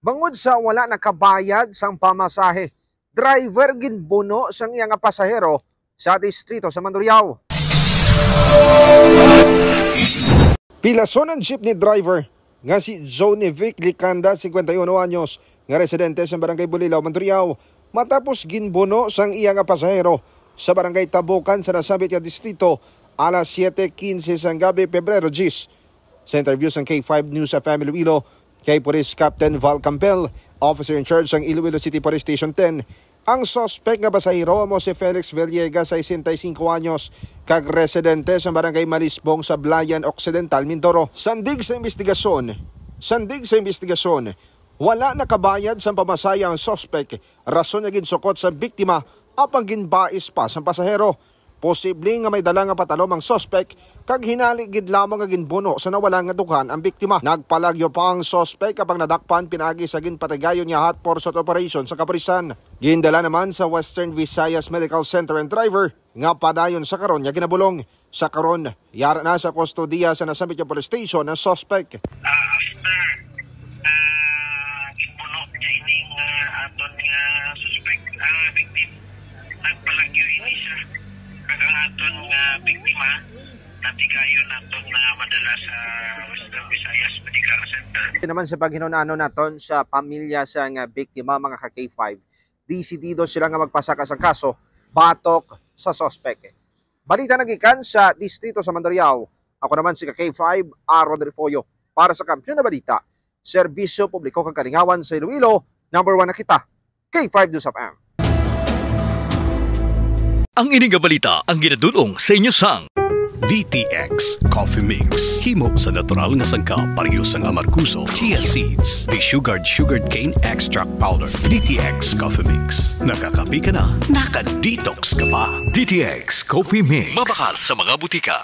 Bangod sa wala nakabayad sang pamasahe, driver ginbuno sang iyang pasahero sa distrito sa Mandurriao. Pilason ang jeepney driver nga si Johnny Vic Licanda, 51 anyos, nga residente sa Barangay Bulilao, Mandurriao, matapos ginbuno sang iyang pasahero sa Barangay Tabukan sa nasabit nga distrito alas 7:15 sang gabi, Pebrero 10. Sa interview sang K5 News sa Family Iloilo, kay Police Captain Val Campbell, officer in charge ng Iloilo City Police Station 10, ang suspect nga pasahero mo si Felix Villegas, 65 anyos, kag residente sa Barangay Malisbong sa Blayan Occidental, Mindoro. Sandig sa investigasyon, wala nakabayad sa pamasaya ang suspect, rason nga ginsukot sa biktima apang ginbais pa sa pasahero. Posible nga may dala nga patalom ang suspect kag hinaligid lamang nga ginbuno sa nawala nga dukhan ang biktima. Nagpalagyo pa ang suspect kapag nadakpan pinagi sa ginpatigayon niya hot pursuit operation sa kapulisan. Gindala naman sa Western Visayas Medical Center and driver nga padayon sa karon niya ginabulong. Sa karon, yara na sa kustodiya sa nasambit nga police station ang suspect. Ginbuno niya ining aton nga suspect victim. Nagpalagyo ini siya. Ang aton nga biktima natigayon naton na madala sa Western Visayas Medical Center. Naman sa paghinunano naton sa pamilya sa nga biktima, mga ka-K5, desidido sila nga magpasaka sa kaso batok sa suspect. Balita nagikan sa distrito sa Mandurriao. Ako naman si ka-K5 Aaron Refollo para sa Kampiyon na Balita, Serbisyo Publiko kag Kalingawan sa Iloilo. Number 1 na kita, K5 News of M. Ang ining balita ang ginadulong sa inyo sang DTX Coffee Mix. Himo sa natural nga sangkap pareho sang amarkuso, chia seeds, sugared cane extract powder. DTX Coffee Mix. Nakakapi ka na, naka-detox ka pa. DTX Coffee Mix. Mabakal sa mga butika.